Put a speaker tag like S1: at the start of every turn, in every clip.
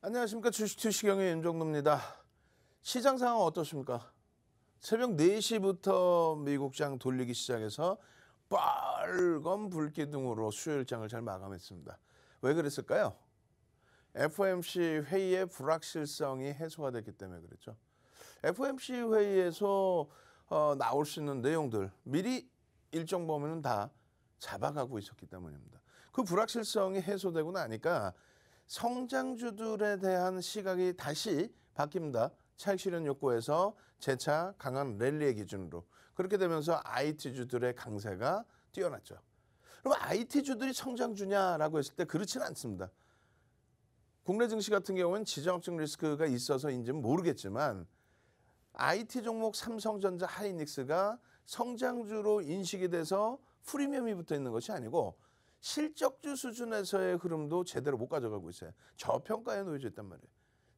S1: 안녕하십니까. 주식투시경의 윤정도입니다. 시장 상황 어떠십니까? 새벽 4시부터 미국장 돌리기 시작해서 빨간 불기둥으로 수요일장을 잘 마감했습니다. 왜 그랬을까요? FOMC 회의의 불확실성이 해소가 됐기 때문에 그랬죠. FOMC 회의에서 나올 수 있는 내용들 미리 일정 범위는 다 잡아가고 있었기 때문입니다. 그 불확실성이 해소되고 나니까 성장주들에 대한 시각이 다시 바뀝니다. 차익 실현 욕구에서 재차 강한 랠리의 기준으로. 그렇게 되면서 IT주들의 강세가 뛰어났죠. 그럼 IT주들이 성장주냐라고 했을 때 그렇지는 않습니다. 국내 증시 같은 경우는 지정학적 리스크가 있어서인지는 모르겠지만 IT 종목 삼성전자 하이닉스가 성장주로 인식이 돼서 프리미엄이 붙어 있는 것이 아니고 실적주 수준에서의 흐름도 제대로 못 가져가고 있어요. 저평가에 놓여져 있단 말이에요.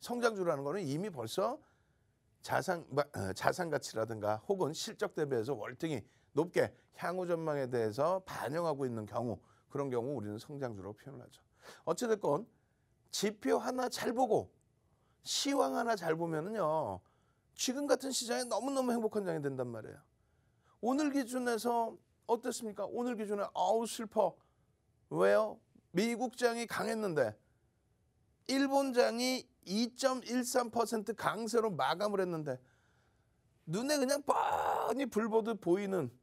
S1: 성장주라는 거는 이미 벌써 자산 가치라든가 혹은 실적 대비해서 월등히 높게 향후 전망에 대해서 반영하고 있는 경우, 그런 경우 우리는 성장주라고 표현을 하죠. 어찌됐건 지표 하나 잘 보고 시황 하나 잘 보면은요, 지금 같은 시장에 너무너무 행복한 장이 된단 말이에요. 오늘 기준에서 어땠습니까? 오늘 기준에 아우 슬퍼. 왜요? 미국장이 강했는데 일본장이 2.13% 강세로 마감을 했는데 눈에 그냥 뻔히 불보듯 보이는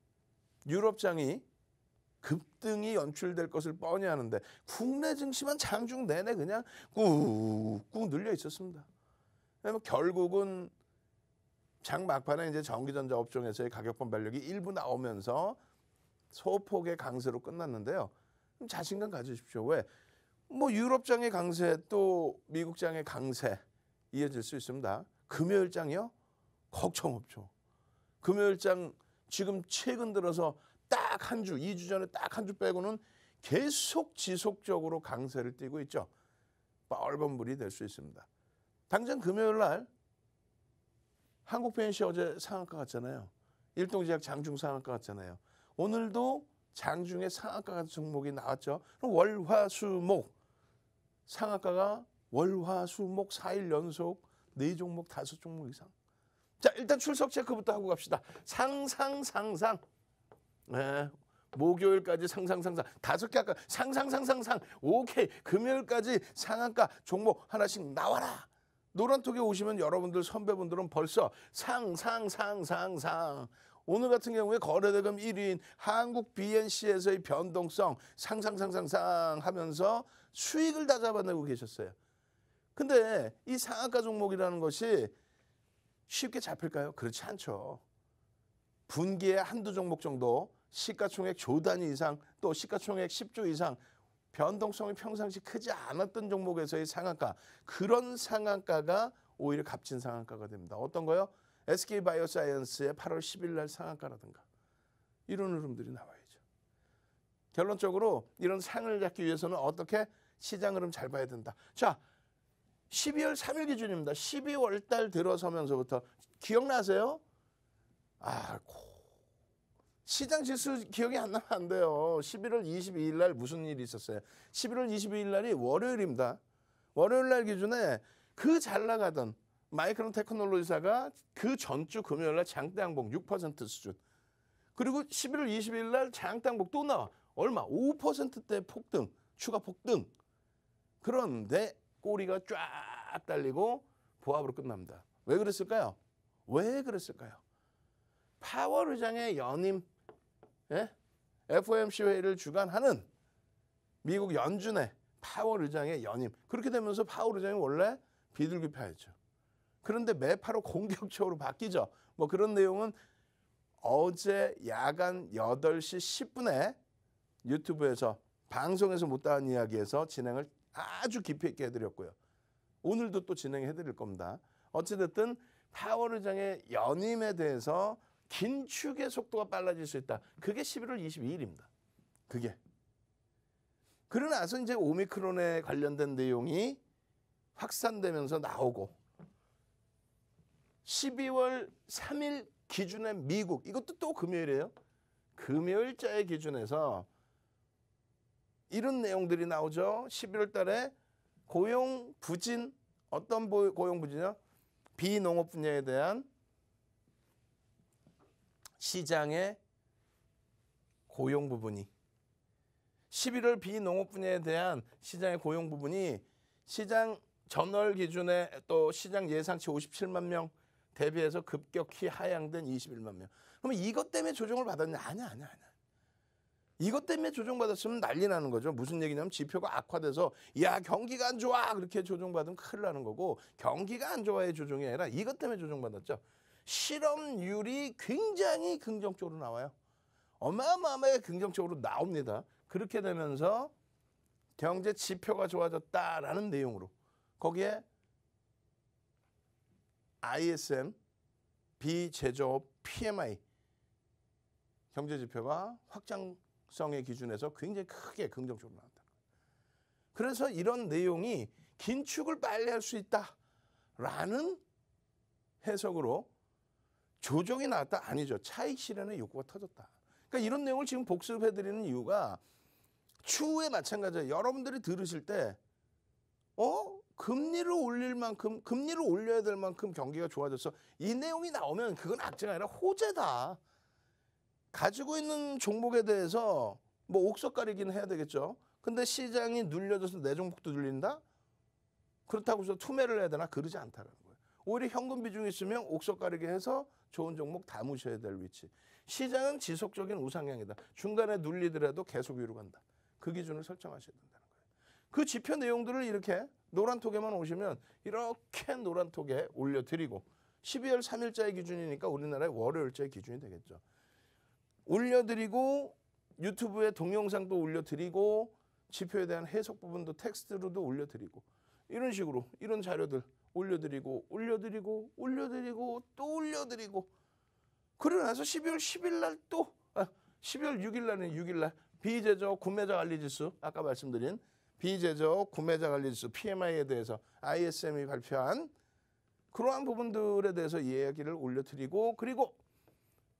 S1: 유럽장이 급등이 연출될 것을 뻔히 하는데 국내 증시만 장중 내내 그냥 꾹꾹 눌려 있었습니다. 그러면 결국은 장 막판에 이제 전기전자 업종에서의 가격 반발력이 일부 나오면서 소폭의 강세로 끝났는데요. 자신감 가지십시오. 왜? 뭐 유럽장의 강세 또 미국장의 강세 이어질 수 있습니다. 금요일장이요? 걱정 없죠. 금요일장 지금 최근 들어서 딱 한 주, 2주 전에 딱 한 주 빼고는 계속 지속적으로 강세를 띠고 있죠. 빨간 불이 될 수 있습니다. 당장 금요일 날 한국 PNC 어제 상한가 갔잖아요. 일동제약 장중 상한가 갔잖아요. 오늘도 장중에 상한가 같은 종목이 나왔죠. 그럼 월, 화, 수, 목 상한가가 월, 화, 수, 목 4일 연속 4종목 5종목 이상. 자, 일단 출석 체크부터 하고 갑시다. 상상. 네. 목요일까지 상상. 5개 아까 상상. 오케이. 금요일까지 상한가 종목 하나씩 나와라. 노란톡에 오시면 여러분들 선배분들은 벌써 상. 오늘 같은 경우에 거래대금 1위인 한국 BNC에서의 변동성 상상 하면서 수익을 다 잡아내고 계셨어요. 근데 이 상한가 종목이라는 것이 쉽게 잡힐까요? 그렇지 않죠. 분기에 한두 종목 정도 시가총액 조 단위 이상 또 시가총액 10조 이상 변동성이 평상시 크지 않았던 종목에서의 상한가, 그런 상한가가 오히려 값진 상한가가 됩니다. 어떤 거요? SK바이오사이언스의 8월 10일 날 상한가라든가 이런 흐름들이 나와야죠. 결론적으로 이런 상을 잡기 위해서는 어떻게 시장 흐름 잘 봐야 된다. 자, 12월 3일 기준입니다. 12월 달 들어서면서부터 기억나세요? 시장 지수 기억이 안 나면 안 돼요. 11월 22일 날 무슨 일이 있었어요? 11월 22일 날이 월요일입니다. 월요일 날 기준에 그 잘 나가던 마이크론 테크놀로지사가 그 전주 금요일 날 장대 항복 6% 수준. 그리고 11월 22일 날 장대 항복 또 나와. 얼마? 5%대 폭등, 추가 폭등. 그런데 꼬리가 쫙 달리고 보합으로 끝납니다. 왜 그랬을까요? 파월 의장의 연임, FOMC 회의를 주관하는 미국 연준의 파월 의장의 연임. 그렇게 되면서 파월 의장이 원래 비둘기파였죠. 그런데 매파로 공격적으로 바뀌죠. 뭐 그런 내용은 어제 야간 8시 10분에 유튜브에서 방송에서 못다한 이야기에서 진행을 아주 깊이 있게 해드렸고요. 오늘도 또 진행해드릴 겁니다. 어찌됐든 파월 의장의 연임에 대해서 긴축의 속도가 빨라질 수 있다. 그게 11월 22일입니다. 그게. 그러고 나서 이제 오미크론에 관련된 내용이 확산되면서 나오고 12월 3일 기준의 미국, 이것도 또 금요일이에요. 금요일자의 기준에서 이런 내용들이 나오죠. 11월 달에 고용 부진 어떤 고용 부진이요? 비농업 분야에 대한 시장의 고용 부분이 11월 비농업 분야에 대한 시장의 고용 부분이 시장 전월 기준에 또 시장 예상치 57만 명 대비해서 급격히 하향된 21만 명. 그러면 이것 때문에 조정을 받았냐? 아니야. 이것 때문에 조정받았으면 난리 나는 거죠. 무슨 얘기냐면 지표가 악화돼서 야 경기가 안 좋아 그렇게 조정받으면 큰일 나는 거고 경기가 안 좋아의 조정이 아니라 이것 때문에 조정받았죠. 실업률이 굉장히 긍정적으로 나와요. 어마어마하게 긍정적으로 나옵니다. 그렇게 되면서 경제 지표가 좋아졌다라는 내용으로 거기에 ISM, 비제조업, PMI 경제 지표가 확장성의 기준에서 굉장히 크게 긍정적으로 나왔다. 그래서 이런 내용이 긴축을 빨리 할 수 있다라는 해석으로 조정이 나왔다? 아니죠. 차익 실현의 욕구가 터졌다. 그러니까 이런 내용을 지금 복습해드리는 이유가 추후에 마찬가지예요. 여러분들이 들으실 때 금리를 올릴 만큼, 금리를 올려야 될 만큼 경기가 좋아졌어. 이 내용이 나오면 그건 악재가 아니라 호재다. 가지고 있는 종목에 대해서 뭐 옥석 가리기는 해야 되겠죠. 근데 시장이 눌려져서 내 종목도 눌린다? 그렇다고 해서 투매를 해야 되나? 그러지 않다라는 거예요. 오히려 현금 비중이 있으면 옥석 가리기 해서 좋은 종목 담으셔야 될 위치. 시장은 지속적인 우상향이다. 중간에 눌리더라도 계속 위로 간다. 그 기준을 설정하셔야 된다는 거예요. 그 지표 내용들을 이렇게 노란톡에만 오시면 이렇게 노란톡에 올려드리고 12월 3일자의 기준이니까 우리나라의 월요일자의 기준이 되겠죠. 올려드리고 유튜브에 동영상도 올려드리고 지표에 대한 해석 부분도 텍스트로도 올려드리고 이런 식으로 이런 자료들 올려드리고 또 올려드리고 그러고 나서 12월 10일 날 또 12월 6일 날은 6일 날 비제조 구매자 관리지수 아까 말씀드린 비제조 구매자 관리지수 PMI에 대해서 ISM이 발표한 그러한 부분들에 대해서 이야기를 올려드리고 그리고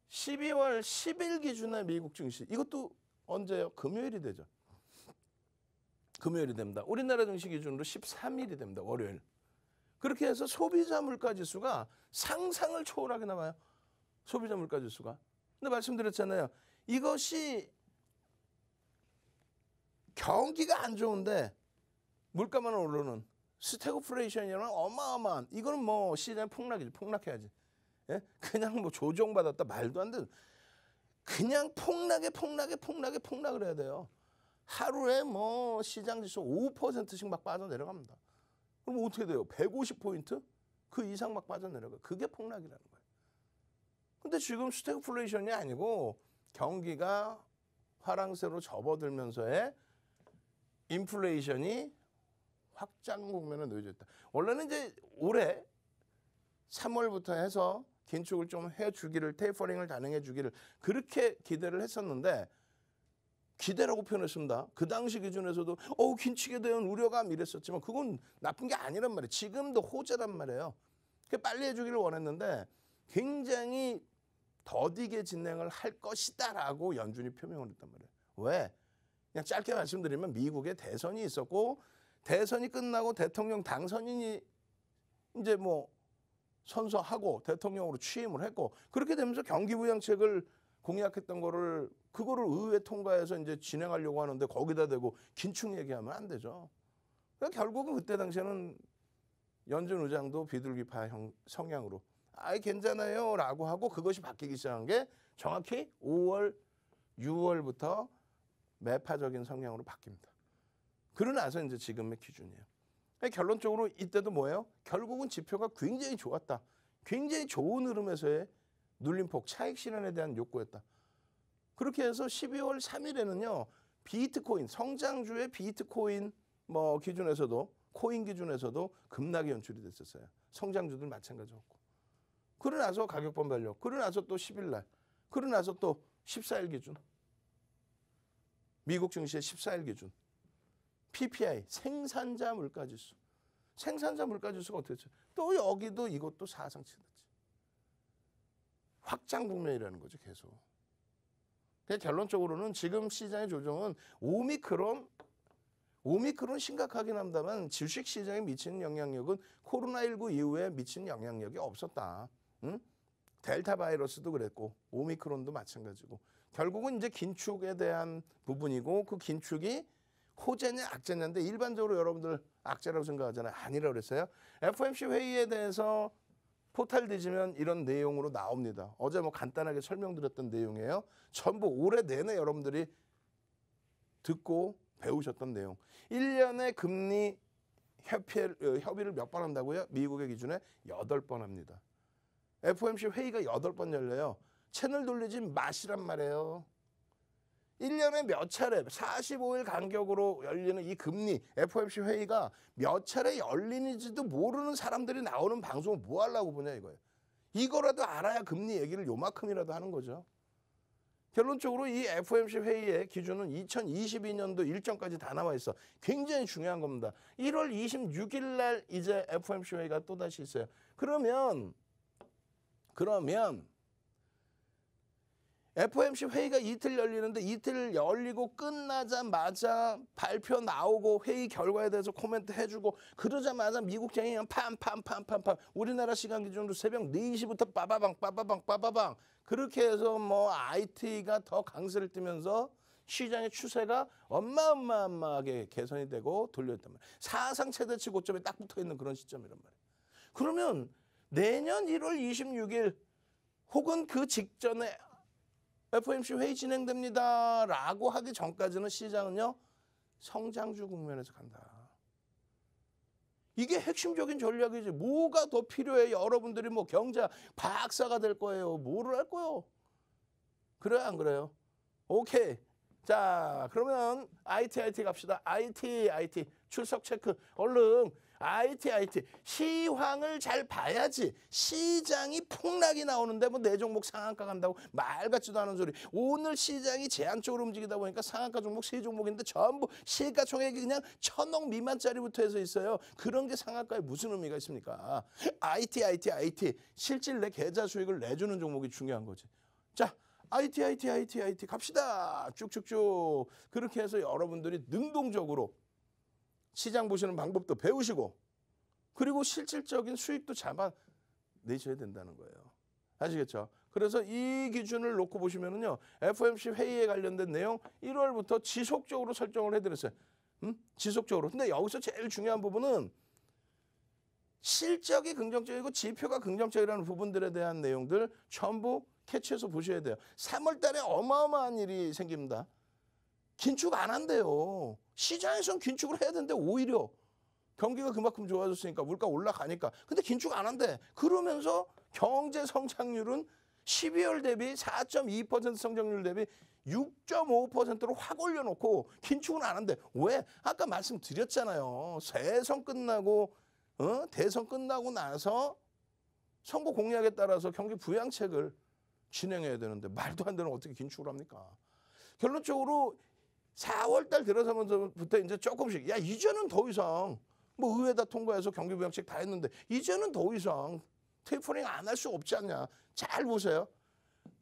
S1: 12월 10일 기준의 미국 증시 이것도 언제요? 금요일이 되죠. 금요일이 됩니다. 우리나라 증시 기준으로 13일이 됩니다. 월요일. 그렇게 해서 소비자 물가지수가 상상을 초월하게 나와요. 소비자 물가지수가. 근데 말씀드렸잖아요. 이것이 경기가 안 좋은데 물가만 오르는 스태그플레이션이라는 어마어마한 이거는 뭐 시장의 폭락이지. 폭락해야지. 예? 그냥 뭐 조정받았다 말도 안 되는 그냥 폭락을 해야 돼요. 하루에 뭐 시장 지수 5%씩 막 빠져내려갑니다. 그럼 어떻게 돼요? 150포인트? 그 이상 막 빠져내려가. 그게 폭락이라는 거예요. 근데 지금 스태그플레이션이 아니고 경기가 화랑새로 접어들면서의 인플레이션이 확장 국면에 놓여져 있다. 원래는 이제 올해 3월부터 해서 긴축을 좀 해주기를 테이퍼링을 단행해 주기를 그렇게 기대를 했었는데 기대라고 표현했습니다. 그 당시 기준에서도 긴축에 대한 우려감 이랬었지만 그건 나쁜 게 아니란 말이에요. 지금도 호재란 말이에요. 빨리 해주기를 원했는데 굉장히 더디게 진행을 할 것이다라고 연준이 표명을 했단 말이에요. 왜? 그냥 짧게 말씀드리면 미국에 대선이 있었고 대선이 끝나고 대통령 당선인이 이제 뭐 선서하고 대통령으로 취임을 했고 그렇게 되면서 경기부양책을 공약했던 거를 그거를 의회 통과해서 이제 진행하려고 하는데 거기다 대고 긴축 얘기하면 안 되죠. 그러니까 결국은 그때 당시에는 연준 의장도 비둘기파 성향으로 괜찮아요라고 하고 그것이 바뀌기 시작한 게 정확히 5월, 6월부터 매파적인 성향으로 바뀝니다. 그러고 나서 이제 지금의 기준이에요. 결론적으로 이때도 뭐예요? 결국은 지표가 굉장히 좋았다. 굉장히 좋은 흐름에서의 눌림폭, 차익 실현에 대한 욕구였다. 그렇게 해서 12월 3일에는요. 비트코인, 성장주의 비트코인 뭐 기준에서도 코인 기준에서도 급락이 연출이 됐었어요. 성장주들 마찬가지였고. 그러고 나서 가격 반발력, 그러고 나서 또 10일 날, 그러고 나서 또 14일 기준. 미국 증시의 14일 기준. PPI, 생산자 물가지수. 생산자 물가지수가 어떻게 됐죠? 또 여기도 이것도 사상 최대치. 확장 국면이라는 거죠, 계속. 결론적으로는 지금 시장의 조정은 오미크론 오미크론 심각하긴 합니다만 주식시장에 미치는 영향력은 코로나19 이후에 미친 영향력이 없었다. 응? 델타 바이러스도 그랬고 오미크론도 마찬가지고 결국은 이제 긴축에 대한 부분이고 그 긴축이 호재냐 악재냐인데 일반적으로 여러분들 악재라고 생각하잖아요. 아니라고 그랬어요. FOMC 회의에 대해서 포탈 뒤지면 이런 내용으로 나옵니다. 어제 뭐 간단하게 설명드렸던 내용이에요. 전부 올해 내내 여러분들이 듣고 배우셨던 내용. 1년에 금리 협의를 몇 번 한다고요? 미국의 기준에 8번 합니다. FOMC 회의가 8번 열려요. 채널 돌리지 마시란 말이에요. 1년에 몇 차례 45일 간격으로 열리는 이 금리 FOMC 회의가 몇 차례 열리는지도 모르는 사람들이 나오는 방송을 뭐 하려고 보냐 이거예요. 이거라도 알아야 금리 얘기를 요만큼이라도 하는 거죠. 결론적으로 이 FOMC 회의의 기준은 2022년도 일정까지 다 나와 있어. 굉장히 중요한 겁니다. 1월 26일 날 이제 FOMC 회의가 또다시 있어요. 그러면 FOMC 회의가 이틀 열리는데 이틀 열리고 끝나자마자 발표 나오고 회의 결과에 대해서 코멘트 해주고 그러자마자 미국장이 그냥 팜 우리나라 시간 기준으로 새벽 4시부터 빠바방 그렇게 해서 뭐 IT가 더 강세를 띠면서 시장의 추세가 어마어마하게 개선이 되고 돌려있단 말이에요. 사상 최대치 고점에 딱 붙어있는 그런 시점이란 말이에요. 그러면 내년 1월 26일 혹은 그 직전에 FOMC 회의 진행됩니다 라고 하기 전까지는 시장은요 성장주 국면에서 간다. 이게 핵심적인 전략이지. 뭐가 더 필요해. 여러분들이 뭐 경제 박사가 될 거예요. 뭐를 할 거예요. 그래요 안 그래요? 오케이. 자 그러면 IT 갑시다. IT 출석 체크 얼른 IT 시황을 잘 봐야지. 시장이 폭락이 나오는데 뭐 내 종목 상한가 간다고 말 같지도 않은 소리. 오늘 시장이 제한적으로 움직이다 보니까 상한가 종목 3종목인데 전부 시가총액이 그냥 1,000억 미만짜리부터 해서 있어요. 그런 게 상한가에 무슨 의미가 있습니까? IT 실질 내 계좌 수익을 내주는 종목이 중요한 거지. 자 IT 갑시다. 쭉쭉쭉. 그렇게 해서 여러분들이 능동적으로 시장 보시는 방법도 배우시고 그리고 실질적인 수익도 잡아내셔야 된다는 거예요. 아시겠죠? 그래서 이 기준을 놓고 보시면은요. FOMC 회의에 관련된 내용 1월부터 지속적으로 설정을 해드렸어요. 지속적으로. 근데 여기서 제일 중요한 부분은 실적이 긍정적이고 지표가 긍정적이라는 부분들에 대한 내용들 전부 캐치해서 보셔야 돼요. 3월 달에 어마어마한 일이 생깁니다. 긴축 안 한대요. 시장에서는 긴축을 해야 되는데 오히려 경기가 그만큼 좋아졌으니까 물가 올라가니까. 근데 긴축 안 한대. 그러면서 경제 성장률은 12월 대비 4.2% 성장률 대비 6.5%로 확 올려놓고 긴축은 안 한대. 왜? 아까 말씀드렸잖아요. 대선 끝나고 나서 선거 공약에 따라서 경기 부양책을 진행해야 되는데 말도 안 되는 어떻게 긴축을 합니까? 결론적으로 4월 달 들어서면서부터 이제 조금씩 이제는 더 이상 뭐 의회 다 통과해서 경기 부양책 다 했는데 이제는 더 이상 테이퍼링 안 할 수 없지 않냐. 잘 보세요.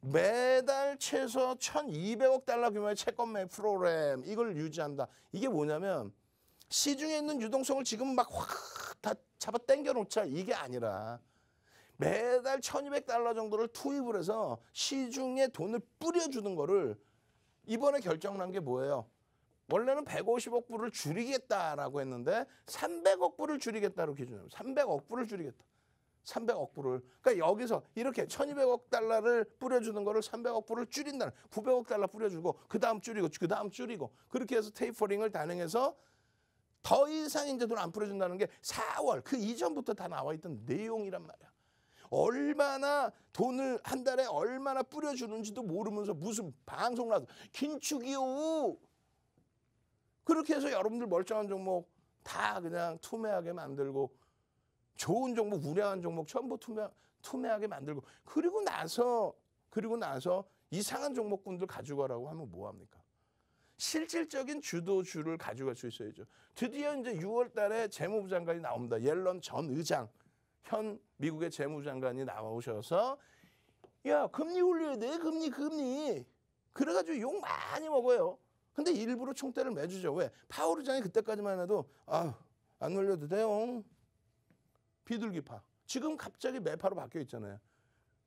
S1: 매달 최소 1,200억 달러 규모의 채권 매입 프로그램 이걸 유지한다. 이게 뭐냐면 시중에 있는 유동성을 지금 막 확 다 잡아 당겨 놓자 이게 아니라 매달 1,200달러 정도를 투입을 해서 시중에 돈을 뿌려주는 거를 이번에 결정난 게 뭐예요? 원래는 150억 불을 줄이겠다라고 했는데 300억 불을 줄이겠다로 기준이에요. 300억 불을 줄이겠다. 300억 불을. 그러니까 여기서 이렇게 1,200억 달러를 뿌려주는 거를 300억 불을 줄인다는 900억 달러 뿌려주고 그 다음 줄이고 그렇게 해서 테이퍼링을 단행해서 더 이상 이제 돈 안 뿌려준다는 게 4월 그 이전부터 다 나와 있던 내용이란 말이야. 얼마나 돈을 한 달에 얼마나 뿌려주는지도 모르면서 무슨 방송 나서 긴축이요. 그렇게 해서 여러분들 멀쩡한 종목 다 그냥 투매하게 만들고 좋은 종목, 우량한 종목 전부 투매하게 만들고 그리고 나서 이상한 종목군들 가지고 가라고 하면 뭐합니까? 실질적인 주도주를 가져갈 수 있어야죠. 드디어 이제 6월 달에 재무부 장관이 나옵니다. 옐런 전 의장. 현 미국의 재무장관이 나오셔서 야 금리 올려야 돼 금리 그래가지고 욕 많이 먹어요. 근데 일부러 총대를 매주죠. 왜? 파월 의장이 그때까지만 해도 안 놀려도 돼요. 비둘기파. 지금 갑자기 매파로 바뀌어 있잖아요.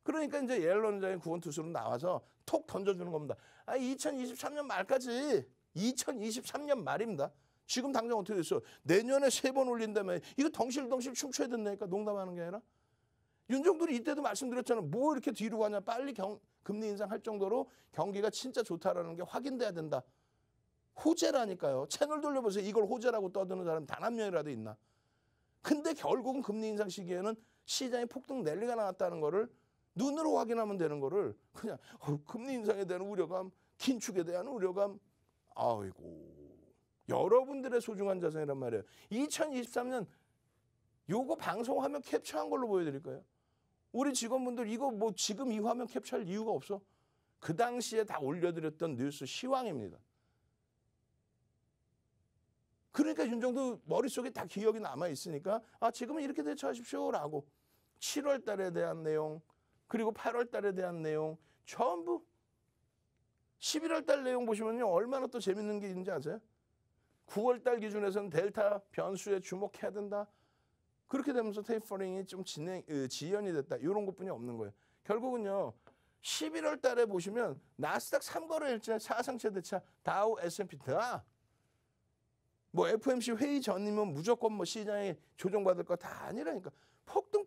S1: 그러니까 이제 옐런 의장이 구원 투수로 나와서 톡 던져주는 겁니다. 2023년 말까지 2023년 말입니다. 지금 당장 어떻게 됐어요? 내년에 3번 올린다며. 이거 덩실덩실 춤춰야 된다니까. 농담하는 게 아니라. 윤종들이 이때도 말씀드렸잖아요. 뭐 이렇게 뒤로 가냐. 빨리 금리 인상할 정도로 경기가 진짜 좋다라는 게 확인돼야 된다. 호재라니까요. 채널 돌려보세요. 이걸 호재라고 떠드는 사람 단 한 명이라도 있나. 근데 결국은 금리 인상 시기에는 시장에 폭등 랠리가 나왔다는 거를 눈으로 확인하면 되는 거를 그냥 금리 인상에 대한 우려감, 긴축에 대한 우려감. 아이고. 여러분들의 소중한 자산이란 말이에요. 2023년 요거 방송하면 캡처한 걸로 보여드릴까요? 우리 직원분들 이거 뭐 지금 이 화면 캡처할 이유가 없어. 그 당시에 다 올려드렸던 뉴스 시황입니다. 그러니까 윤정도 머릿속에 다 기억이 남아있으니까 지금은 이렇게 대처하십시오라고 7월 달에 대한 내용 그리고 8월 달에 대한 내용 전부 11월 달 내용 보시면요. 얼마나 또 재밌는 게 있는지 아세요? 9월 달 기준에서는 델타 변수에 주목해야 된다. 그렇게 되면서 테이퍼링이 좀 지연이 됐다. 이런 것뿐이 없는 거예요. 결국은요. 11월 달에 보시면 나스닥 3거래일자 사상 최대차 다우 S&P 다 뭐 FOMC 회의 전이면 무조건 뭐 시장에 조정받을 거 다 아니라니까. 폭등.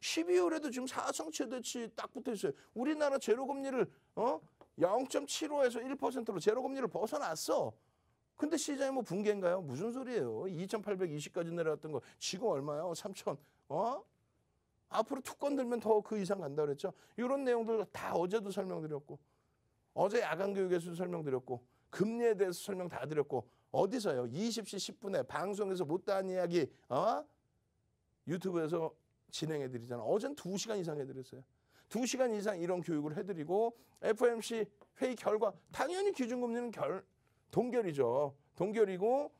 S1: 12월에도 지금 사상 최대치 딱 붙어 있어요. 우리나라 제로금리를 0.75에서 1%로 제로금리를 벗어났어. 근데 시장이 뭐 붕괴인가요? 무슨 소리예요? 2,820까지 내려왔던 거 지금 얼마요? 3,000. 앞으로 투건 들면 더 그 이상 간다 그랬죠. 이런 내용들 다 어제도 설명드렸고 어제 야간 교육에서 설명드렸고 금리에 대해서 설명 다 드렸고 어디서요? 20시 10분에 방송에서 못다한 이야기 유튜브에서 진행해드리잖아. 어제는 2시간 이상 해드렸어요. 2시간 이상 이런 교육을 해드리고 FOMC 회의 결과 당연히 기준금리는 동결이죠. 동결이고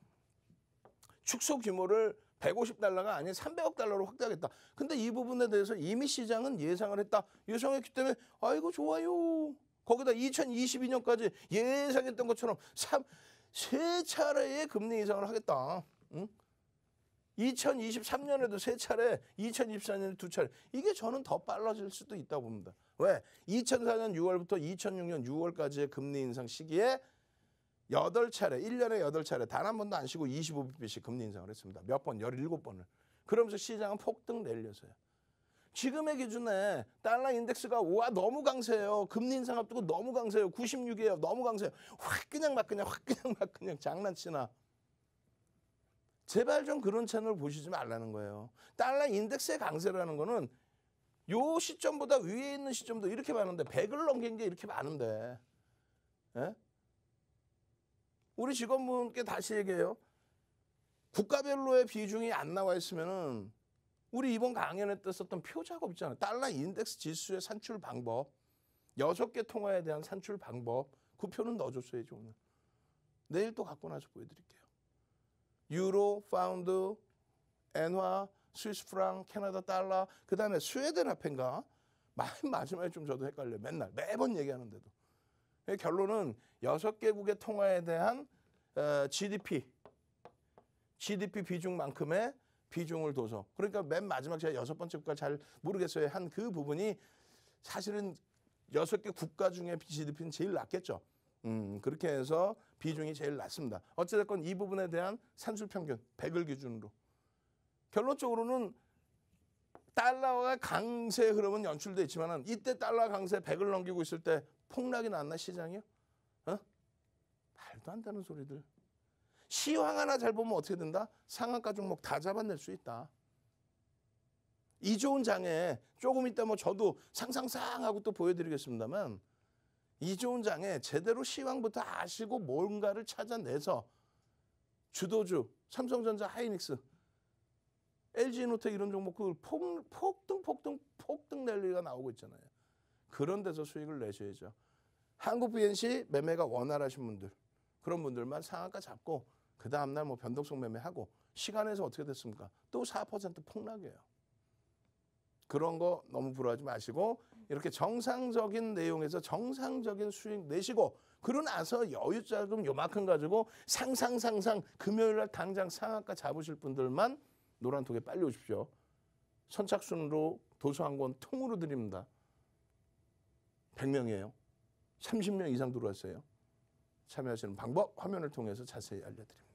S1: 축소 규모를 150달러가 아닌 300억 달러로 확대하겠다. 근데 이 부분에 대해서 이미 시장은 예상을 했다. 예상했기 때문에 아이고 좋아요. 거기다 2022년까지 예상했던 것처럼 3차례의 금리 인상을 하겠다. 응? 2023년에도 3차례, 2024년에 2차례. 이게 저는 더 빨라질 수도 있다고 봅니다. 왜? 2004년 6월부터 2006년 6월까지의 금리 인상 시기에 8차례, 1년에 8차례 단 한 번도 안 쉬고 25bp씩 금리 인상을 했습니다. 몇 번? 17번을. 그러면서 시장은 폭등 내렸어요. 지금의 기준에 달러 인덱스가 너무 강세예요. 금리 인상 앞두고 너무 강세예요. 96이에요. 너무 강세예요. 확 그냥 막 그냥 장난치나. 제발 좀 그런 채널 보시지 말라는 거예요. 달러 인덱스의 강세라는 거는 요 시점보다 위에 있는 시점도 이렇게 많은데 100을 넘긴 게 이렇게 많은데. 예? 우리 직원분께 다시 얘기해요. 국가별로의 비중이 안 나와 있으면은 우리 이번 강연에 때 썼던 표 작업 있잖아요. 달러 인덱스 지수의 산출 방법. 6개 통화에 대한 산출 방법. 그 표는 넣어줬어야죠, 오늘. 내일 또 갖고 나서 보여드릴게요. 유로, 파운드, 엔화, 스위스 프랑, 캐나다 달러, 그 다음에 스웨덴 화폐인가? 마지막에 좀 저도 헷갈려요. 매번 얘기하는데도. 결론은 6개국의 통화에 대한 GDP 비중만큼의 비중을 둬서 그러니까 맨 마지막 제가 6번째 국가 잘 모르겠어요. 한 그 부분이 사실은 6개 국가 중에 GDP는 제일 낮겠죠. 그렇게 해서 비중이 제일 낮습니다. 어찌됐건 이 부분에 대한 산술평균 100을 기준으로 결론적으로는 달러가 강세 흐름은 연출돼 있지만은 이때 달러 강세 100을 넘기고 있을 때 폭락이 났나 시장이요? 말도 안 되는 소리들. 시황 하나 잘 보면 어떻게 된다? 상한가 종목 다 잡아낼 수 있다. 이 좋은 장에 조금 이따 뭐 저도 상상상하고 또 보여드리겠습니다만 이 좋은 장에 제대로 시황부터 아시고 뭔가를 찾아내서 주도주, 삼성전자, 하이닉스, LG노텍 이런 종목들 폭등 랠리가 나오고 있잖아요. 그런 데서 수익을 내셔야죠. 한국 BNC 매매가 원활하신 분들 그런 분들만 상한가 잡고 그 다음날 뭐 변동성 매매하고 시간에서 어떻게 됐습니까? 또 4% 폭락이에요. 그런 거 너무 불안하지 마시고 이렇게 정상적인 내용에서 정상적인 수익 내시고 그러고 나서 여유 자금 요만큼 가지고 상상 금요일 날 당장 상한가 잡으실 분들만 노란톡에 빨리 오십시오. 선착순으로 도서 한 권 통으로 드립니다. 100명이에요. 30명 이상 들어왔어요. 참여하시는 방법 화면을 통해서 자세히 알려드립니다.